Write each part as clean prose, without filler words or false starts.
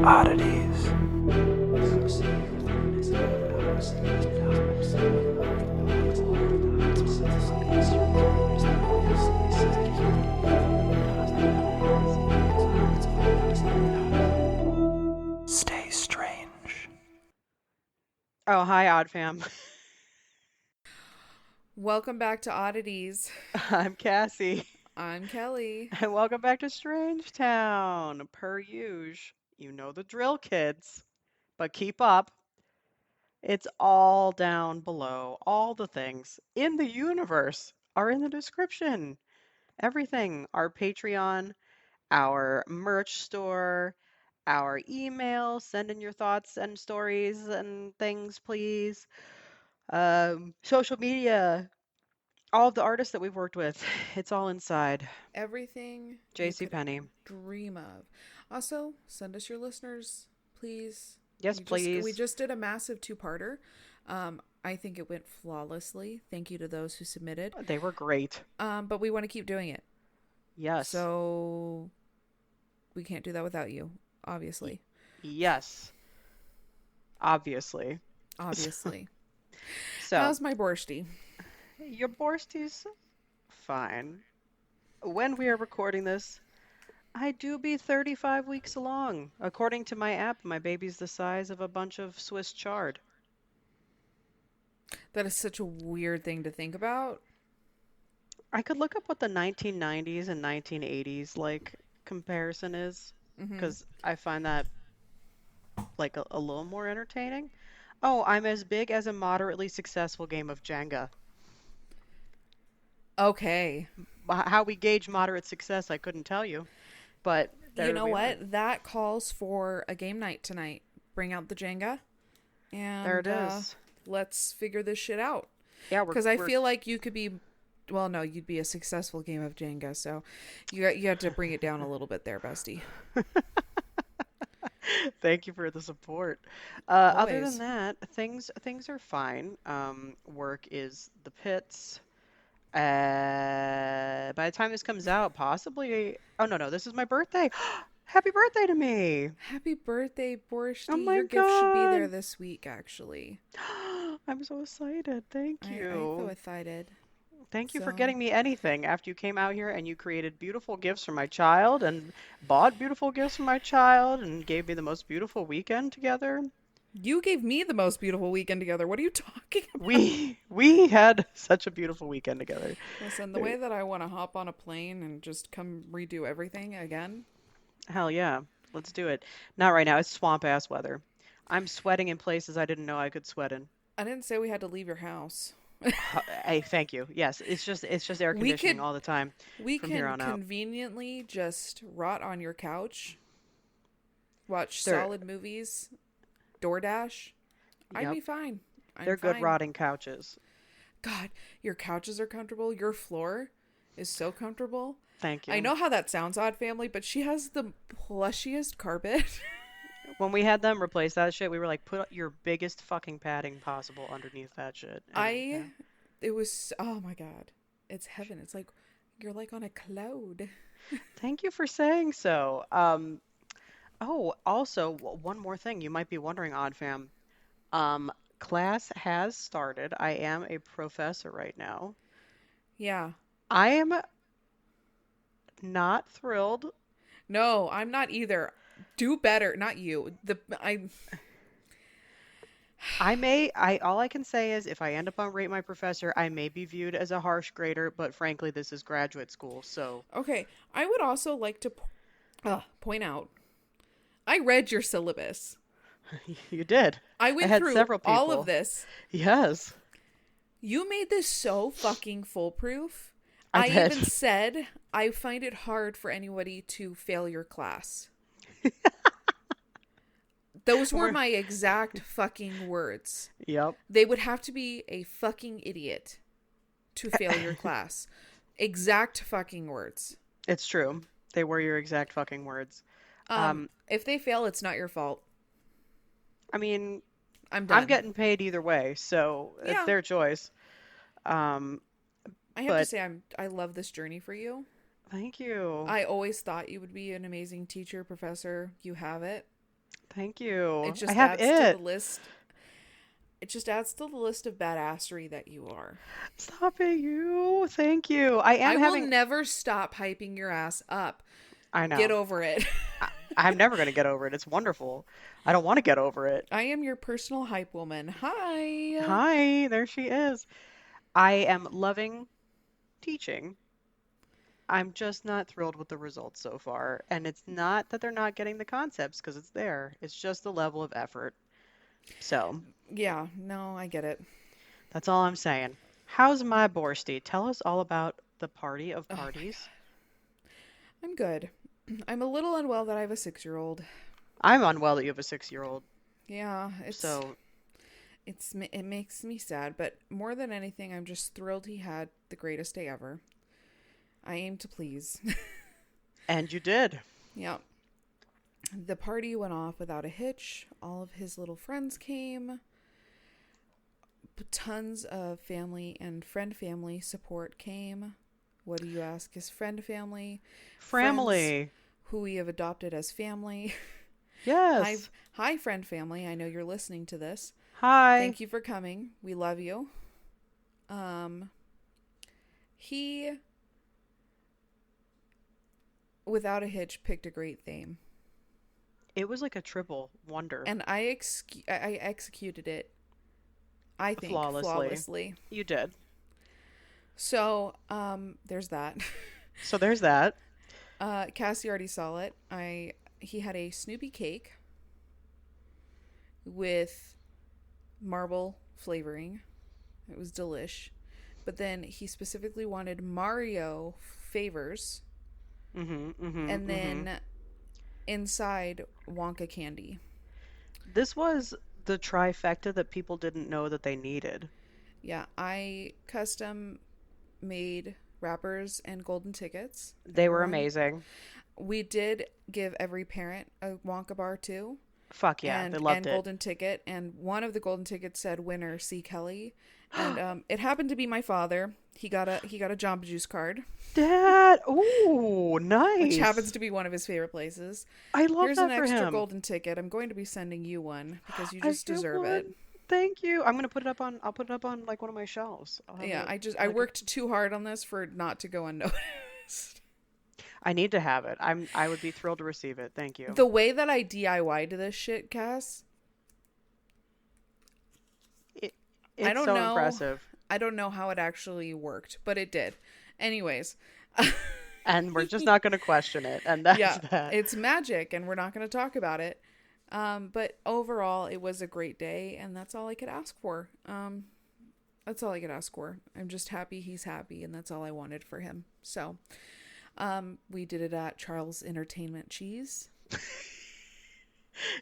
Oddities. Stay strange. Oh, hi, Odd Fam. Welcome back to Oddities. I'm Cassie, I'm Kelly. and welcome back to Strange Town. Per usual, you know the drill, kids. But keep up. It's all down below. All the things in the universe are in the description. Everything. Our Patreon, our merch store, our email. Send in your thoughts and stories and things, please. Social media. All of the artists that we've worked with. It's all inside. Everything you JC could Penney. dream of. Also, send us your listeners, please. Yes, We please. just did a massive two-parter. I think it went flawlessly. Thank you to those who submitted. They were great. But we want to keep doing it. Yes. So we can't do that without you, obviously. Yes. Obviously. Obviously. So, How's my borsty? your borsty's fine. When we are recording this, I do be 35 weeks along. According to my app, my baby's the size of a bunch of Swiss chard. That is such a weird thing to think about. I could look up what the 1990s and 1980s comparison is because I find that a little more entertaining. Oh, I'm as big as a moderately successful game of Jenga. Okay. How we gauge moderate success, I couldn't tell you, but You know we are. what? That calls for a game night tonight. Bring out the Jenga, and There it is. let's figure this shit out. Yeah, Because I feel like you could be, well, no, you'd be a successful game of Jenga. So you have to bring it down a little bit there, bestie. Thank you for the support. Other Always. than that, things are fine. Work is the pits. By the time this comes out, possibly. Oh no, this is my birthday. Happy birthday to me! Happy birthday, Oh Borsty. my Your gift should be there God! this week, actually. I'm so excited. Thank I so you. excited. Thank you for So, getting me anything after you came out here and you created beautiful gifts for my child and bought beautiful gifts for my child and gave me the most beautiful weekend together. you gave me the most beautiful weekend together. What are you talking about? We had such a beautiful weekend together. Listen, the way that I want to hop on a plane and just come redo everything again. Hell yeah. Let's do it. Not right now. It's swamp ass weather. I'm sweating in places I didn't know I could sweat in. I didn't say we had to leave your house. Hey, thank you. Yes, it's just air We conditioning could all the time we from here can on out. conveniently just rot on your couch, watch They're solid movies, DoorDash. I'd yep, be fine. I'm they're good fine. rotting couches. God, your couches are comfortable. Your floor is so comfortable. Thank I you. know how that sounds, Odd Family, but she has the plushiest carpet. When we had them replace that shit, we were like, put your biggest fucking padding possible underneath that shit. And yeah. It was, oh my God. It's heaven. It's like, you're like on a cloud. Thank you for saying so. Oh, also, one more thing you might be wondering, Odd Fam. Um, Class has started. I am a professor right now. Yeah. I am not thrilled. No, I'm not either. Do better. Not you. All I can say is if I end up on Rate My Professor, I may be viewed as a harsh grader, but frankly, this is graduate school, so Okay. I would also like to point out, I read your syllabus. you did. I I went had through several all of people. this. Yes, You made this so fucking foolproof. I I did. even said I find it hard for anybody to fail your class. Those were We're- my exact fucking words. Yep. They would have to be a fucking idiot to fail your class. Exact fucking words. It's true. They were your exact fucking words. Um, If they fail, it's not your fault. I mean, I'm I'm done. getting paid either way, so it's Yeah. their choice. Um, I have to but say I love this journey for you. thank you. I always thought you would be an amazing teacher, professor. You have it. Thank It you. I just have adds to the it. list. It just adds to the list of badassery that you are. Stop it, you. Thank you. I I am will having. never stop hyping your ass up. I Get know. over it. I, I'm never going to get over it. It's wonderful. I don't want to get over it. I am your personal hype woman. Hi. Hi, there she is. I am loving teaching. I'm just not thrilled with the results so far. And it's not that they're not getting the concepts because it's there. It's just the level of effort. So Yeah, no, I get it. that's all I'm saying. How's my Borsty? Tell us all about the party of Oh my parties. god. I'm good. I'm a little unwell that I have a 6-year-old. I'm unwell that you have a 6-year-old. Yeah, So it makes me sad, but more than anything, I'm just thrilled he had the greatest day ever. I aim to please. and you did. Yeah. The party went off without a hitch. All of his little friends came. Tons of family and friend family support came. What do you ask? His friend family, friends Family. who we have adopted as family. Hi, Yes. hi, friend family. I know you're listening to this. Hi. Thank you for coming. We love you. He, without a hitch, picked a great theme, It was like a triple wonder. and I executed it. I think Flawlessly. flawlessly. You did. So, there's that. So there's that. Cassie already saw it. He had a Snoopy cake with marble flavoring. It was delish. But then he specifically wanted Mario favors, and then inside Wonka candy. This was the trifecta that people didn't know that they needed. Yeah, I custom made wrappers and golden tickets. They were Everyone, amazing. we did give every parent a Wonka bar too. Fuck yeah, they loved And it. golden ticket, and one of the golden tickets said winner C Kelly, and it happened to be my father. He got a Jamba Juice card, Dad, ooh, nice. which happens to be one of his favorite places. I love Here's that an for extra him. golden ticket. I'm going to be sending you one because you I just get deserve one. it. Thank you. I'm gonna put it up on. I'll put it up on like one of my shelves. I'll have Yeah, it, I like, worked too hard on this for it not to go unnoticed. I need to have it. I would be thrilled to receive it. Thank you. The way that I DIY'd this shit, Cass, It's don't so know. impressive. I don't know how it actually worked, but it did. Anyways. And we're just not gonna question it. And that's Yeah, that. it's magic, and we're not going to talk about it. But overall, it was a great day, and that's all I could ask for. That's all I could ask for. I'm just happy he's happy, and that's all I wanted for him. So, we did it at Charles Entertainment Cheese.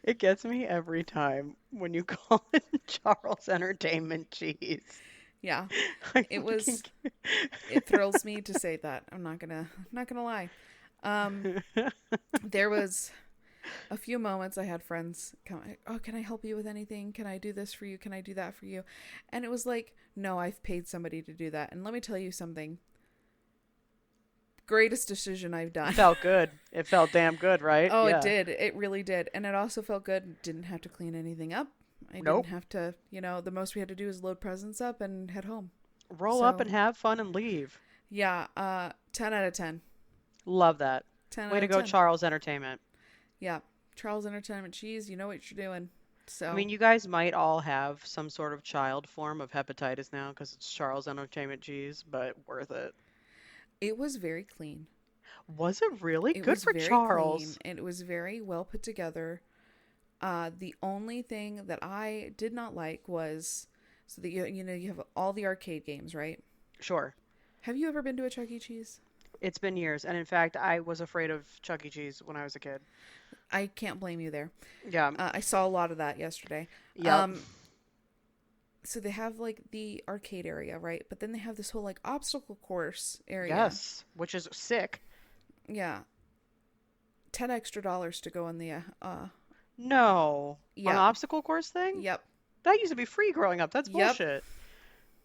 It gets me every time when you call it Charles Entertainment Cheese. Yeah, I it fucking was. It thrills me to say that. I'm not gonna lie. There was a few moments I had friends come, oh, can I help you with anything? Can I do this for you? Can I do that for you? And it was like, no, I've paid somebody to do that. And let me tell you something. Greatest decision I've done. Felt good. It felt damn good, right? Oh, Yeah. it did. It really did. And it also felt good. Didn't have to clean anything up. I Nope. didn't have to, the most we had to do is load presents up and head home. Roll up So, and have fun and leave. yeah, 10 out of 10. Love that. 10 Way out to of go, 10. Charles Entertainment. Yeah. Charles Entertainment Cheese, you know what you're doing. So, I mean, you guys might all have some sort of child form of hepatitis now because it's Charles Entertainment Cheese, but worth it. it was very clean. Was it really? It Good was for very Charles. clean, and it was very well put together. The only thing that I did not like was, so that you have all the arcade games, right? Sure. Have you ever been to a Chuck E. Cheese? It's been years. And in fact, I was afraid of Chuck E. Cheese when I was a kid. I can't blame you there. Yeah. I saw a lot of that yesterday. Yep. So they have like the arcade area, right? But then they have this whole like obstacle course area. Yes. Which is sick. Yeah. $10 extra to go in the No. On Yeah. the obstacle course thing? Yep. That used to be free growing up. That's Yep. bullshit.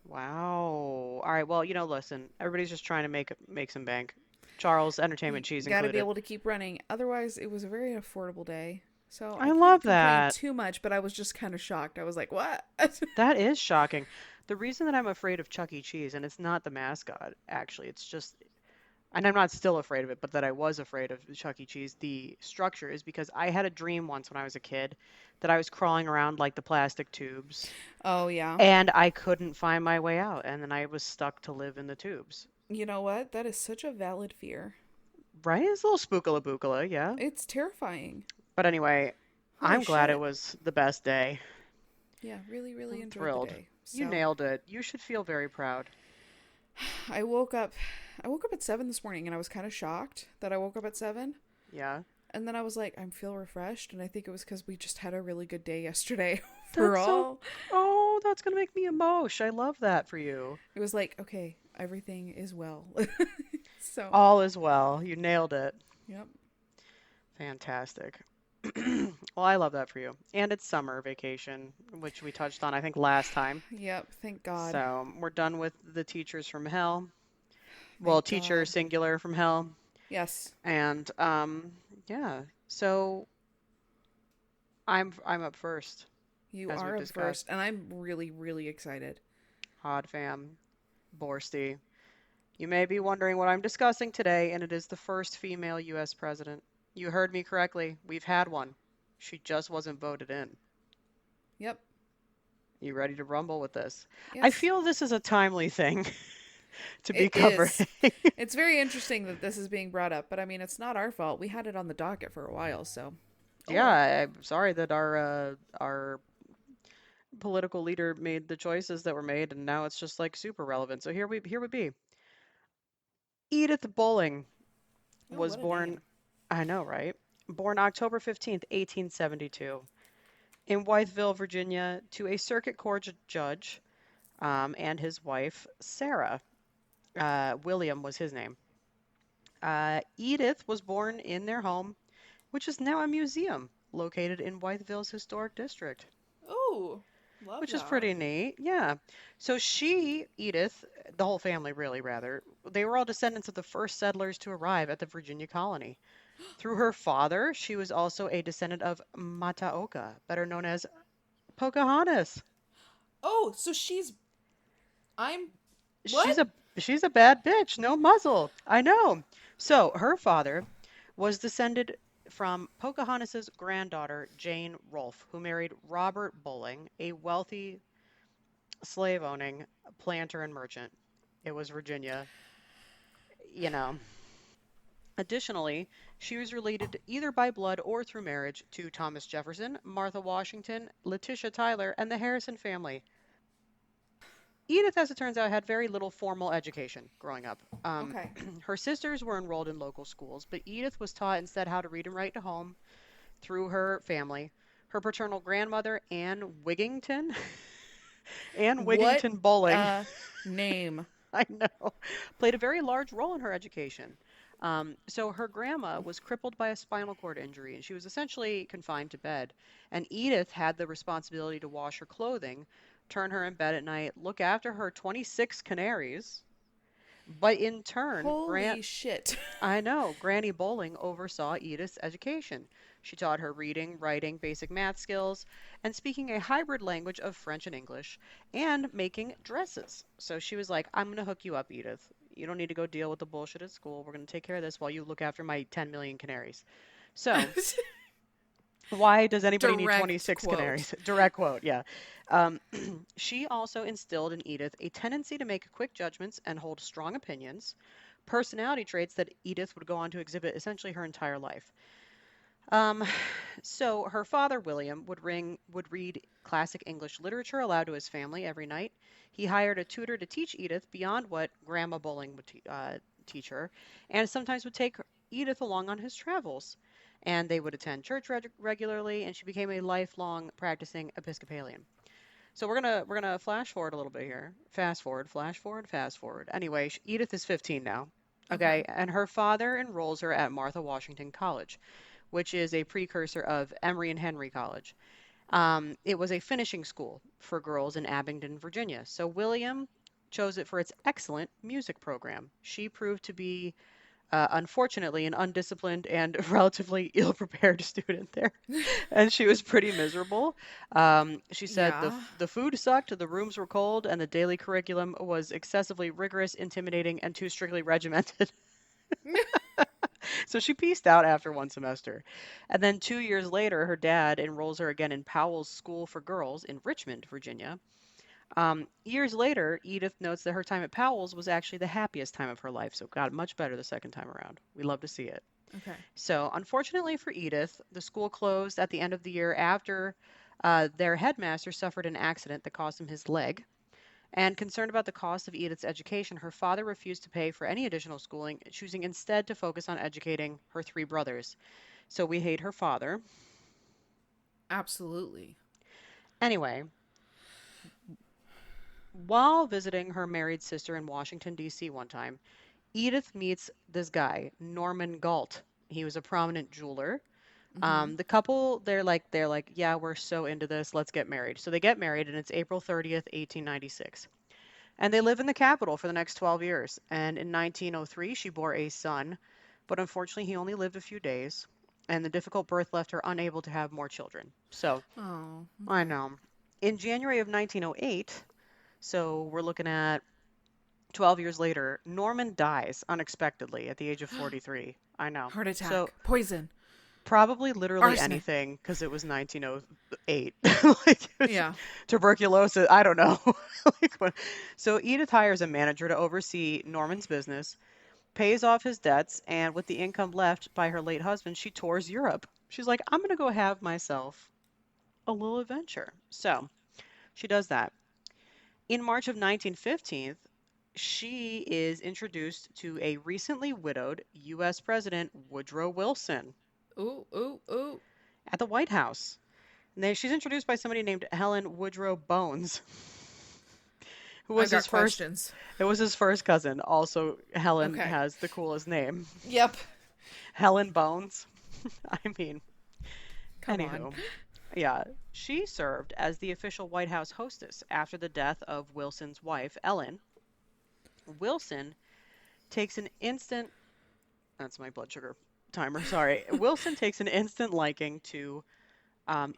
Wow. All right. Well, listen. Everybody's just trying to make some bank. Charles Entertainment Cheese Got to included. be able to keep running. Otherwise, it was a very affordable day. So I I love can't complain that. too much, but I was just kind of shocked. I was like, what? That is shocking. The reason that I'm afraid of Chuck E. Cheese, and it's not the mascot, actually, it's just, and I'm not still afraid of it, but that I was afraid of Chuck E. Cheese, the structure, is because I had a dream once when I was a kid that I was crawling around like the plastic tubes Oh, yeah. and I couldn't find my way out, and then I was stuck to live in the tubes. You know what? That is such a valid fear. Right? It's a little spookala bookala, yeah. It's terrifying. But anyway, Holy I'm glad it shit. was the best day. Yeah, really, really I'm enjoyed the thrilled. day. You So nailed it. You should feel very proud. I woke up. I woke up at 7 this morning, and I was kind of shocked that I woke up at 7. Yeah. And then I was like, I feel refreshed, and I think it was because we just had a really good day yesterday That's so, overall. oh, that's gonna make me emotion. I love that for you. It was like, okay, everything is well. So, All is well. You nailed it. yep, Fantastic. Well, I love that for you. And it's summer vacation, which we touched on, I think, last time. yep. Thank God. So we're done with the teachers from hell. Well, Thank teacher God. singular from hell. Yes, And yeah. So I'm up first, you as are we've up discussed. first, and I'm really, really excited. Hod fam, Borsty. You may be wondering what I'm discussing today, and it is the first female U.S. president. You heard me correctly. We've had one. She just wasn't voted in. Yep. You ready to rumble with this? I Yes, feel this is a timely thing to be it covering. is. It's very interesting that this is being brought up, but I mean, it's not our fault. We had it on the docket for a while, so. Oh Yeah, well. I'm sorry that our political leader made the choices that were made, and now it's just like super relevant. So here we be. Edith Bolling Oh, was what a born, name. I know, right? Born October 15th, 1872, in Wytheville, Virginia, to a circuit court judge and his wife, Sarah. William was his name. Edith was born in their home, which is now a museum located in Wytheville's historic district, Oh, love which is that. pretty neat. Yeah. So Edith, the whole family really rather, they were all descendants of the first settlers to arrive at the Virginia colony. Through her father, she was also a descendant of Mataoka, better known as Pocahontas. Oh, so I'm. She's What? a she's a bad bitch, no muzzle. I know. So her father was descended from Pocahontas's granddaughter, Jane Rolfe, who married Robert Bolling, a wealthy slave-owning planter and merchant. It was Virginia, you know. Additionally, she was related either by blood or through marriage to Thomas Jefferson, Martha Washington, Letitia Tyler, and the Harrison family. Edith, as it turns out, had very little formal education growing up. Okay. Her sisters were enrolled in local schools, but Edith was taught instead how to read and write at home through her family. Her paternal grandmother, Anne What Wigington Bowling, name? I know, played a very large role in her education. So her grandma was crippled by a spinal cord injury, and she was essentially confined to bed. And Edith had the responsibility to wash her clothing, turn her in bed at night, look after her 26 canaries. But in turn, Holy shit. I know, Granny Bowling oversaw Edith's education. She taught her reading, writing, basic math skills, and speaking a hybrid language of French and English, and making dresses. So she was like, I'm going to hook you up, Edith. You don't need to go deal with the bullshit at school. We're going to take care of this while you look after my 10 million canaries. So, why does anybody need Direct 26 quote. canaries? Direct quote, yeah. Um, she also instilled in Edith a tendency to make quick judgments and hold strong opinions, personality traits that Edith would go on to exhibit essentially her entire life. Um, so her father, William, would read classic English literature aloud to his family every night. He hired a tutor to teach Edith beyond what Grandma Bowling would teach her, and sometimes would take Edith along on his travels. And they would attend church regularly, and she became a lifelong practicing Episcopalian. So we're gonna flash forward a little bit here. Fast forward, flash forward, fast forward. Anyway, Edith is 15 now. Okay. Okay, and her father enrolls her at Martha Washington College, which is a precursor of Emory and Henry College. It was a finishing school for girls in Abingdon, Virginia. So William chose it for its excellent music program. She proved to be unfortunately, an undisciplined and relatively ill-prepared student there, and she was pretty miserable. She said Yeah. the food sucked, the rooms were cold, and the daily curriculum was excessively rigorous, intimidating, and too strictly regimented. So she pieced out after one semester. And then 2 years later, her dad enrolls her again in Powell's School for Girls in Richmond, Virginia. Years later, Edith notes that her time at Powell's was actually the happiest time of her life, so it got much better the second time around. We love to see it. Okay. So, unfortunately for Edith, the school closed at the end of the year after their headmaster suffered an accident that cost him his leg. And concerned about the cost of Edith's education, her father refused to pay for any additional schooling, choosing instead to focus on educating her three brothers. So we hate her father. Absolutely. Anyway, while visiting her married sister in Washington, D.C. one time, Edith meets this guy, Norman Galt. He was a prominent jeweler. Mm-hmm. The couple, they're like, yeah, we're so into this. Let's get married. So they get married, and it's April 30th, 1896. And they live in the capital for the next 12 years. And in 1903, she bore a son, but unfortunately, he only lived a few days. And the difficult birth left her unable to have more children. So, Oh, I okay. know. In January of 1908, so we're looking at 12 years later, Norman dies unexpectedly at the age of 43. I know. Heart So, attack. Poison. probably literally Arsenic. anything because it was 1908. Like, it was Yeah. tuberculosis, I don't know. Like, so Edith hires a manager to oversee Norman's business, pays off his debts, and with the income left by her late husband, she tours Europe. She's like, I'm going to go have myself a little adventure. So she does that. In March of 1915, she is introduced to a recently widowed U.S. President Woodrow Wilson Ooh, ooh, ooh. at the White House. And she's introduced by somebody named Helen Woodrow Bones, who I've was his got first. questions. It was his first cousin. Also, Helen Okay. has the coolest name, Yep. Helen Bones. I mean, Come on. anywho, yeah, she served as the official White House hostess after the death of Wilson's wife, Ellen. Wilson takes an instant. That's my blood sugar timer. Sorry. Wilson takes an instant liking to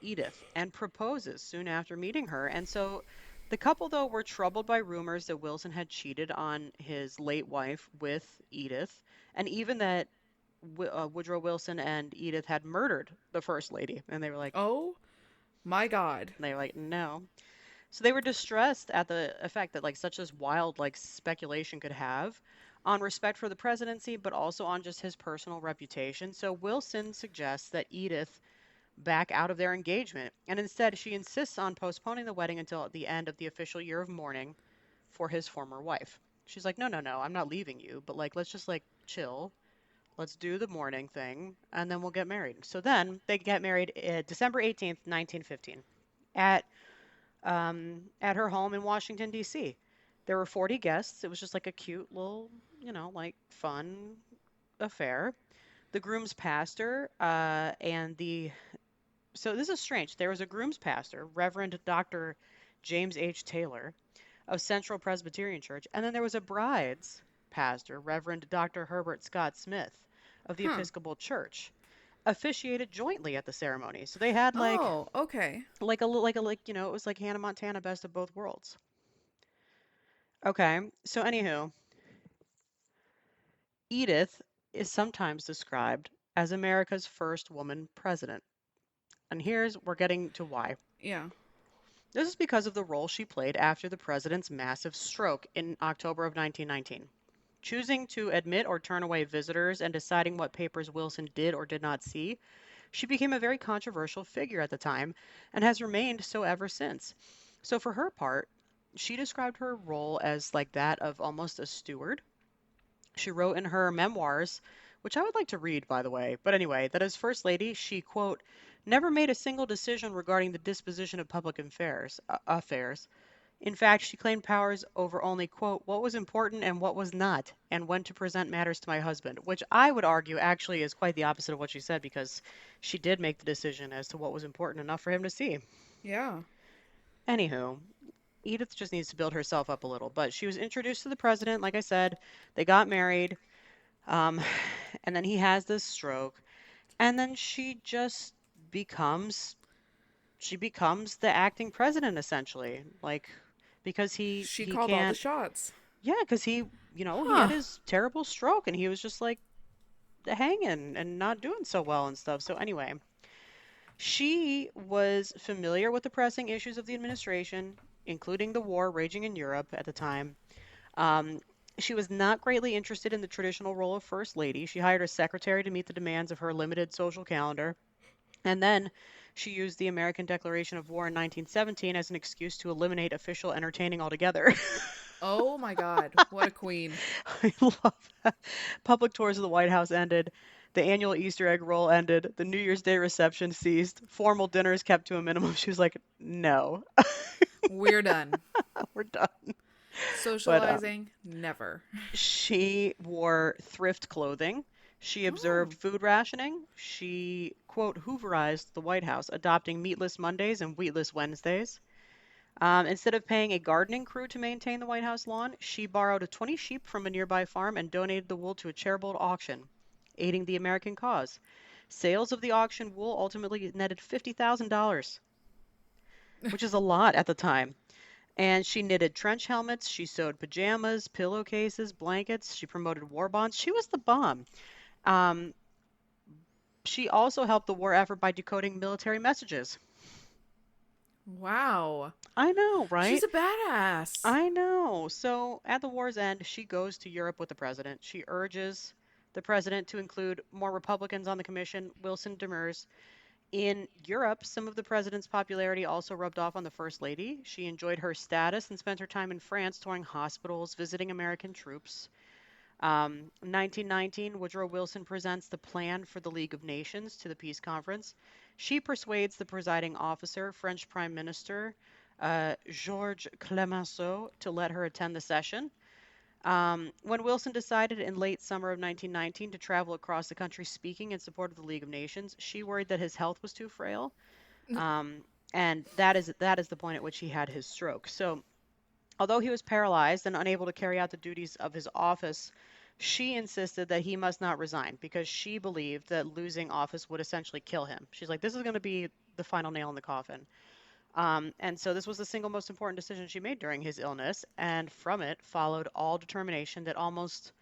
Edith and proposes soon after meeting her. And so the couple, though, were troubled by rumors that Wilson had cheated on his late wife with Edith, and even that Woodrow Wilson and Edith had murdered the first lady. And Oh my God. they were like, no. So they were distressed at the effect that like such as wild like speculation could have on respect for the presidency, but also on just his personal reputation. So Wilson suggests that Edith back out of their engagement, and instead she insists on postponing the wedding until the end of the official year of mourning for his former wife. She's like, no, no, no, I'm not leaving you, but like let's just like chill. Let's do the mourning thing, and then we'll get married. So then they get married December 18th, 1915, at her home in Washington D.C. There were 40 guests. It was just like a cute little, like fun affair. The groom's pastor and the so this is strange. There was a groom's pastor, Reverend Dr. James H. Taylor of Central Presbyterian Church, and then there was a bride's pastor, Reverend Dr. Herbert Scott Smith of the Huh. Episcopal Church, officiated jointly at the ceremony. So they had Oh, okay. it was like Hannah Montana, best of both worlds. Okay, so anywho, Edith is sometimes described as America's first woman president. And we're getting to why. Yeah. This is because of the role she played after the president's massive stroke in October of 1919. Choosing to admit or turn away visitors and deciding what papers Wilson did or did not see, she became a very controversial figure at the time and has remained so ever since. So for her part, she described her role as like that of almost a steward. She wrote in her memoirs, which I would like to read, by the way, but anyway, that as First Lady, she, quote, never made a single decision regarding the disposition of public affairs. In fact, she claimed powers over only, quote, what was important and what was not, and when to present matters to my husband, which I would argue actually is quite the opposite of what she said because she did make the decision as to what was important enough for him to see. Yeah. Anywho, Edith just needs to build herself up a little, but she was introduced to the president, like I said, they got married. Um, and then he has this stroke, and then becomes she becomes the acting president essentially, like because She he called all the can't. shots. Yeah, because he had Huh. his terrible stroke, and he was just like hanging and not doing so well and stuff. So anyway, she was familiar with the pressing issues of the administration, including the war raging in Europe at the time. Um, she was not greatly interested in the traditional role of First Lady. She hired a secretary to meet the demands of her limited social calendar. And then she used the American Declaration of War in 1917 as an excuse to eliminate official entertaining altogether. Oh my God. What a queen. I love that. Public tours of the White House ended. The annual Easter egg roll ended. The New Year's Day reception ceased. Formal dinners kept to a minimum. She was like, no, We're done. we're done. But Socializing, never. she wore thrift clothing. She observed Oh. food rationing. She, quote, Hooverized the White House, adopting meatless Mondays and wheatless Wednesdays. Instead of paying a gardening crew to maintain the White House lawn, she borrowed 20 sheep from a nearby farm and donated the wool to a charitable auction, aiding the American cause. Sales of the auction wool ultimately netted $50,000, which is a lot at the time. And she knitted trench helmets, she sewed pajamas, pillowcases, blankets, she promoted war bonds. She was the bomb. Um, she also helped the war effort by decoding military messages. Wow. I know, She's right? a badass. I know. So at the war's end, she goes to Europe with the president. She urges the president to include more Republicans on the commission. Wilson demurs. In Europe, some of the president's popularity also rubbed off on the first lady. She enjoyed her status and spent her time in France touring hospitals, visiting American troops. 1919, Woodrow Wilson presents the plan for the League of Nations to the peace conference. She persuades the presiding officer, French Prime Minister Georges Clemenceau, to let her attend the session. When Wilson decided in late summer of 1919 to travel across the country speaking in support of the League of Nations, she worried that his health was too frail, um, and that is the point at which he had his stroke. So, although he was paralyzed and unable to carry out the duties of his office, she insisted that he must not resign because she believed that losing office would essentially kill him. She's like, this is going to be the final nail in the coffin. And so this was the single most important decision she made during his illness, and from it followed all determination that almost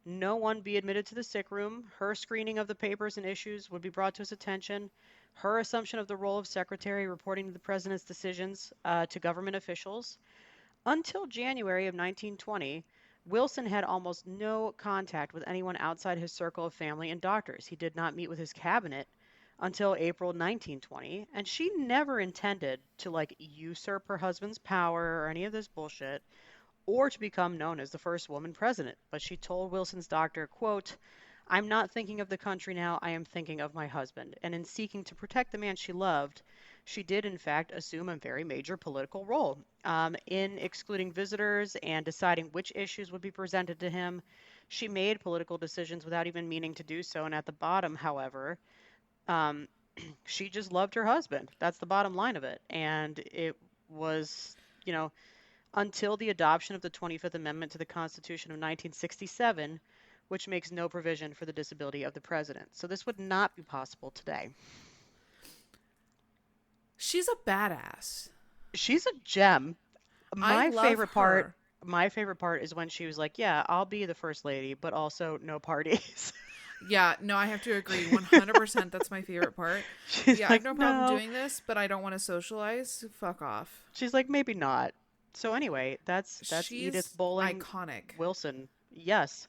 no one be admitted to the sick room. Her screening of the papers and issues would be brought to his attention. Her assumption of the role of secretary, reporting the president's decisions to government officials. Until January of 1920, Wilson had almost no contact with anyone outside his circle of family and doctors. He did not meet with his cabinet until April 1920, and she never intended to like usurp her husband's power or any of this bullshit or to become known as the first woman president. But she told Wilson's doctor, quote, I'm not thinking of the country now, I am thinking of my husband. And in seeking to protect the man she loved, she did, in fact, assume a very major political role in excluding visitors and deciding which issues would be presented to him. She made political decisions without even meaning to do so. And at the bottom, however, um, she just loved her husband. That's the bottom line of it. And it was, you know, until the adoption of the 25th Amendment to the Constitution of 1967, which makes no provision for the disability of the president. So this would not be possible today. She's a badass. She's a gem. I My love favorite part, her. my favorite part is when she was like, "Yeah, I'll be the first lady, but also no parties." Yeah, no, I have to agree. 100% that's my favorite part. She's Yeah, I have like, no problem "No." doing this, but I don't want to socialize. Fuck off. She's like, "Maybe not." So anyway, that's Edith She's Bolling iconic. Wilson. Yes,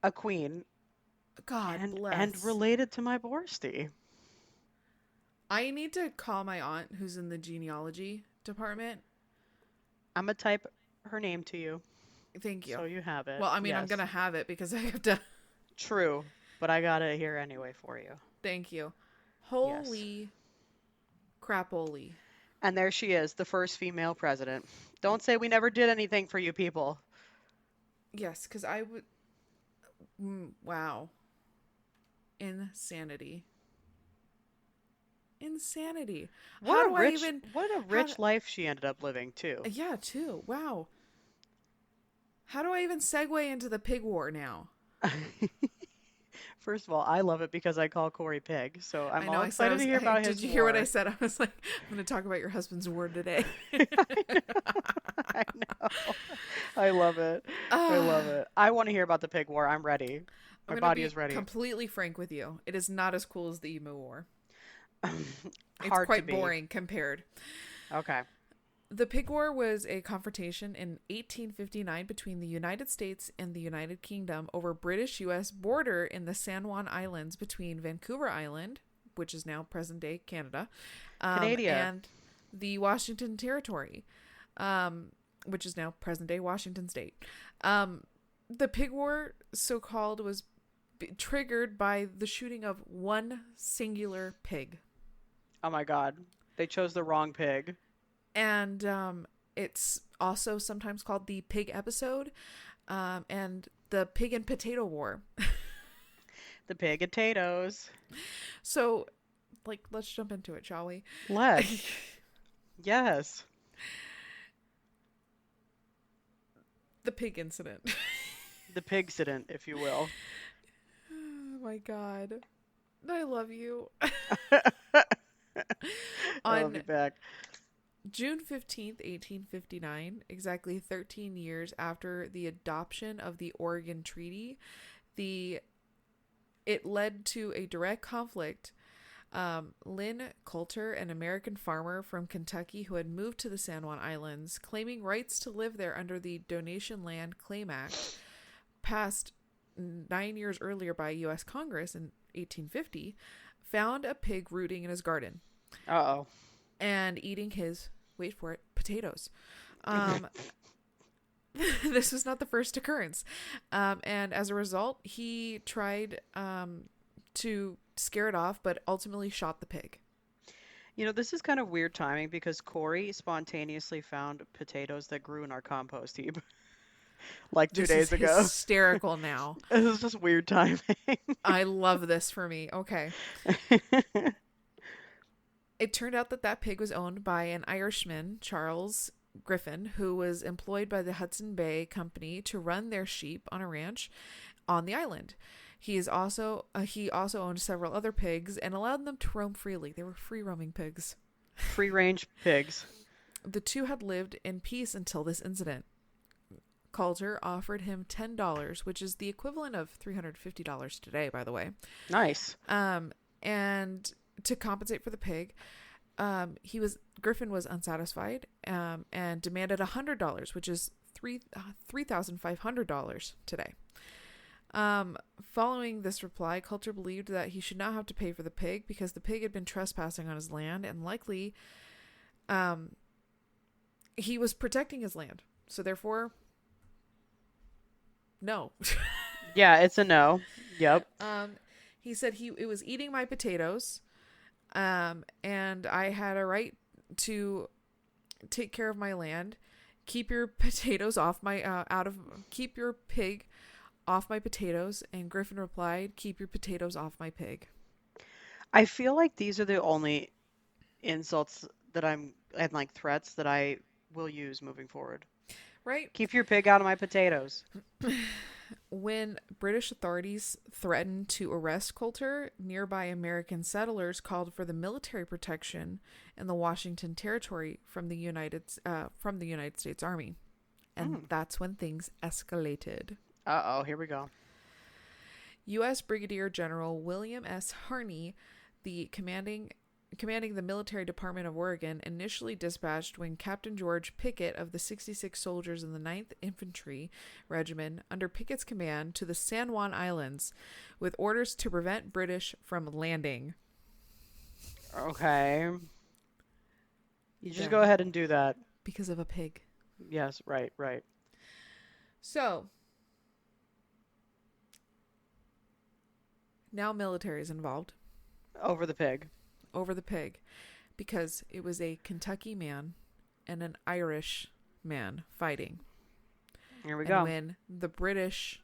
a queen God and bless. related to my Borsty. I need to call my aunt who's in the genealogy department. I'm gonna type her name to you Thank you. so you have it. Well, I mean, I'm Yes. going to have it because I have to. True, but I got it here anyway for you. Thank you. Yes. Holy crapoli. And there she is, the first female president. Don't say we never did anything for you people. Yes, because I would. Wow. Insanity. Insanity. How do I even. What a How rich life she ended up living too. Yeah, too. Wow. How do I even segue into the pig war now? First of all, I love it because I call Corey Pig, so I'm I know. all I said I excited to was. hear about Did his you hear what I war. said? I was like, I'm going to talk about your husband's war today. I know. I know. I love it. I love Ah, it. I want to hear about the pig war. I'm ready. I'm My going to body be is ready. completely frank with you. It is not as cool as the Emu War. It's Hard to quite be. boring compared. Okay. The Pig War was a confrontation in 1859 between the United States and the United Kingdom over British-U.S. border in the San Juan Islands between Vancouver Island, which is now present-day Canada, Canada. and the Washington Territory, which is now present-day Washington State. The Pig War, so-called, was triggered by the shooting of one singular pig. Oh my God. They chose the wrong pig. And it's also sometimes called the pig episode, and the pig and potato war. The pig and potatoes. So, like, let's jump into it, shall we? Let's. Yes. The pig incident. The pigsident, if you will. Oh my god. I love you. I love On you back. June 15th, 1859, exactly 13 years after the adoption of the Oregon Treaty, it led to a direct conflict. Lynn Coulter, an American farmer from Kentucky who had moved to the San Juan Islands, claiming rights to live there under the Donation Land Claim Act, passed 9 years earlier by U.S. Congress in 1850, found a pig rooting in his garden Uh-oh. and eating his, wait for it, potatoes. This was not the first occurrence. And as a result, he tried to scare it off, but ultimately shot the pig. You know, this is kind of weird timing because Corey spontaneously found potatoes that grew in our compost heap like two This is days ago. hysterical now. This is just weird timing. I love this for me. Okay. It turned out that pig was owned by an Irishman, Charles Griffin, who was employed by the Hudson Bay Company to run their sheep on a ranch on the island. He also owned several other pigs and allowed them to roam freely. They were free-roaming pigs. Free-range pigs. The two had lived in peace until this incident. Coulter offered him $10, which is the equivalent of $350 today, by the way. Nice. And to compensate for the pig, Griffin was unsatisfied, and demanded $100, which is $3,500 today. Following this reply, Coulter believed that he should not have to pay for the pig because the pig had been trespassing on his land, and likely, he was protecting his land. So therefore, no. Yeah, it's a no. Yep. He said it was eating my potatoes, and I had a right to take care of my land. Keep your potatoes off my keep your pig off my potatoes. And Griffin replied, "Keep your potatoes off my pig." I feel like these are the only insults that and like threats that I will use moving forward. Right? Keep your pig out of my potatoes. When British authorities threatened to arrest Coulter, nearby American settlers called for the military protection in the Washington Territory from the United States Army, and that's when things escalated. Uh-oh, here we go. U.S. Brigadier General William S. Harney, the commanding the military department of Oregon, initially dispatched when Captain George Pickett of the 66 soldiers in the 9th Infantry Regiment under Pickett's command to the San Juan Islands with orders to prevent British from landing. Okay. You just Yeah. go ahead and do that. Because of a pig. Yes, right. So, now military is involved. Over the pig. Over the pig, because it was a Kentucky man and an Irish man fighting. Here we And go. when the British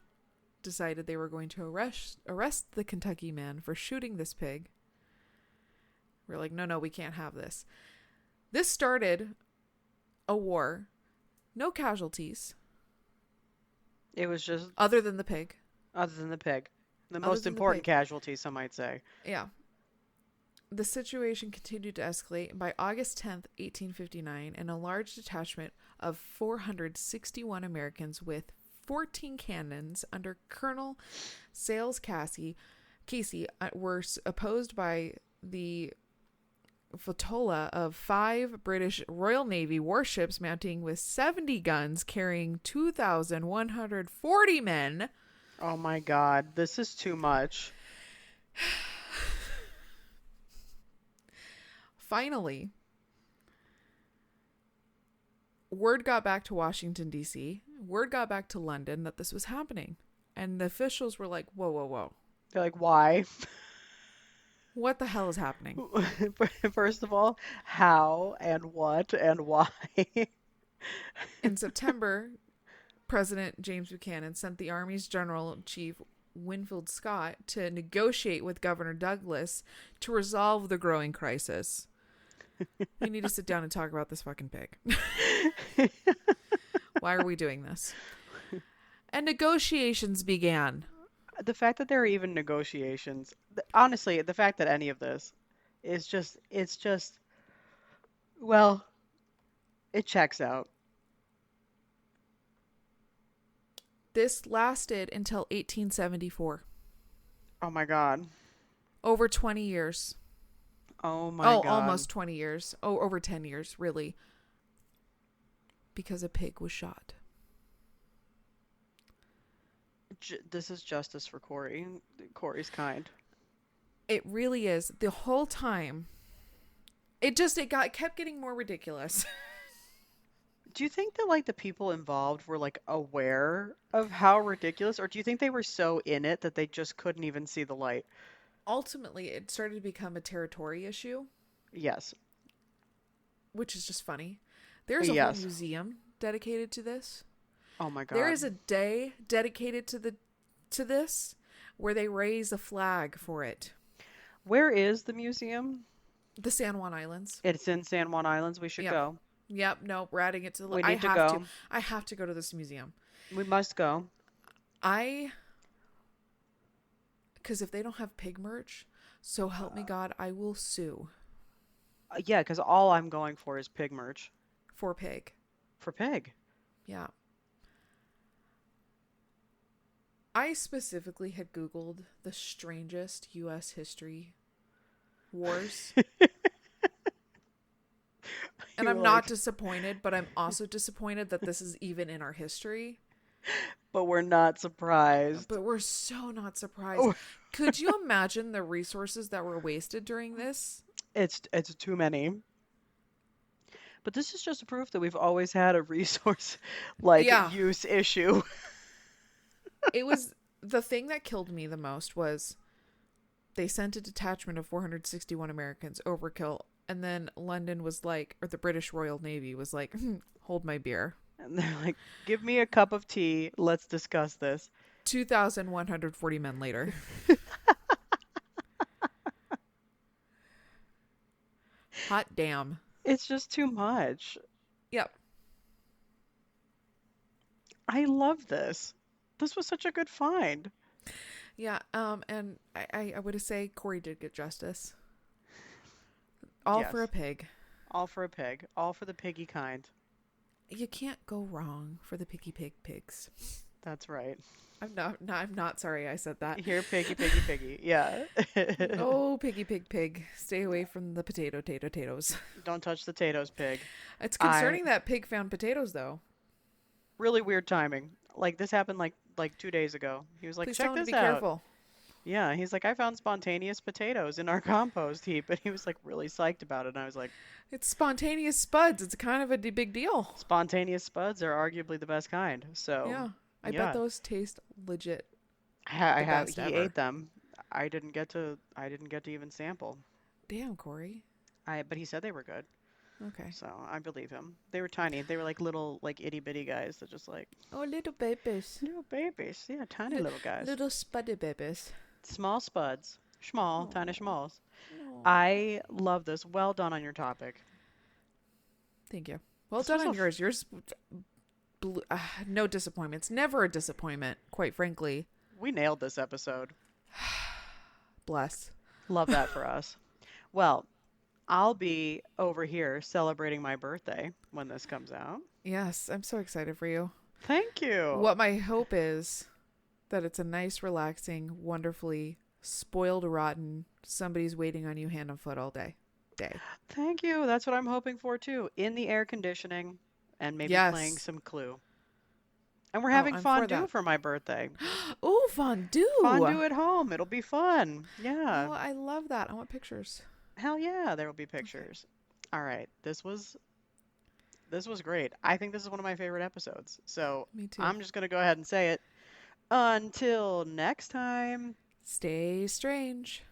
decided they were going to arrest the Kentucky man for shooting this pig, we're like, no, we can't have this. This started a war. No casualties. It was just... Other than the pig. Other than the pig. The Other most than the important pig. casualty, some might say. Yeah. The situation continued to escalate, and by August 10th, 1859, and a large detachment of 461 Americans with 14 cannons under Colonel Sales Casey were opposed by the flotilla of 5 British Royal Navy warships mounting with 70 guns carrying 2,140 men. Oh my God, this is too much. Finally, word got back to Washington, D.C. Word got back to London that this was happening. And the officials were like, whoa, whoa, whoa. They're like, why? What the hell is happening? First of all, how and what and why? In September, President James Buchanan sent the Army's General Chief Winfield Scott to negotiate with Governor Douglas to resolve the growing crisis. We need to sit down and talk about this fucking pig. Why are we doing this? And negotiations began. The fact that there are even negotiations, honestly, the fact that any of this is just, well, it checks out. This lasted until 1874. Oh my God. Over 20 years. Oh my God. Almost 20 years. Oh, over 10 years, really. Because a pig was shot. This is justice for Corey. Corey's kind. It really is. The whole time, it kept getting more ridiculous. Do you think that like the people involved were like aware of how ridiculous, or do you think they were so in it that they just couldn't even see the light? Ultimately, it started to become a territory issue, Yes. which is just funny. There's a whole Yes. museum dedicated to this. Oh my God. There is a day dedicated to this where they raise a flag for it. Where is the museum? The San Juan Islands. It's in San Juan Islands. We should Yep. go. Yep, no, we're adding it to the We list. need to go. I have to go to this museum. We must go. Because if they don't have pig merch, so help me God, I will sue Yeah, because all I'm going for is pig merch. for pig. For pig. Yeah. I specifically had Googled the strangest U.S. history wars. And You I'm were not like, disappointed, but I'm also disappointed that this is even in our history. but we're not surprised. But we're so not surprised. Oh. Could you imagine the resources that were wasted during this? It's too many. But this is just a proof that we've always had a resource Yeah. use issue. It was the thing that killed me the most was they sent a detachment of 461 Americans, overkill, and then London was like, or the British Royal Navy was like, hold my beer. And they're like, give me a cup of tea. Let's discuss this. 2,140 men later. Hot damn. It's just too much. Yep. I love this. This was such a good find. Yeah. And I would say Corey did get justice. All for a Yes. pig. All for a pig. All for the piggy kind. You can't go wrong for the pigs. That's right. I'm not sorry I said that. Here, piggy, piggy, piggy. Yeah. Oh, pig. Stay away from the potatoes. Don't touch the potatoes, pig. It's concerning that pig found potatoes, though. Really weird timing. Like this happened like 2 days ago. He was like, Please check tell him to this be out. careful. Yeah, he's like, I found spontaneous potatoes in our compost heap, and he was like really psyched about it. And I was like, It's spontaneous spuds. It's kind of a big deal. spontaneous spuds are arguably the best kind. So Yeah. I yeah. bet those taste legit. I the have best he ever. ate them. I didn't get to even sample. Damn, Corey. But he said they were good. Okay. So I believe him. They were tiny. They were like little like itty bitty guys that just like Oh, little babies. little babies. Yeah, tiny little guys. Little spuddy babies. Small spuds. Schmall, tiny Aw. schmalls. Aw. I love this. Well done on your topic. Thank you. Well This done was on a yours. Yours, no disappointments. Never a disappointment, quite frankly. We nailed this episode. Bless. Love that for us. Well, I'll be over here celebrating my birthday when this comes out. Yes, I'm so excited for you. Thank you. What my hope is that it's a nice, relaxing, wonderfully spoiled, rotten, somebody's waiting on you hand and foot all day. Thank you. That's what I'm hoping for too. In the air conditioning and maybe playing Yes. some Clue. And we're Oh, having I'm for fondue that. for my birthday. Oh, fondue. Fondue at home. It'll be fun. Oh, Yeah. I love that. I want pictures. Hell yeah, there will be Okay. pictures. All right. This was great. I think this is one of my favorite episodes. So Me too. I'm just going to go ahead and say it. Until next time. Stay strange.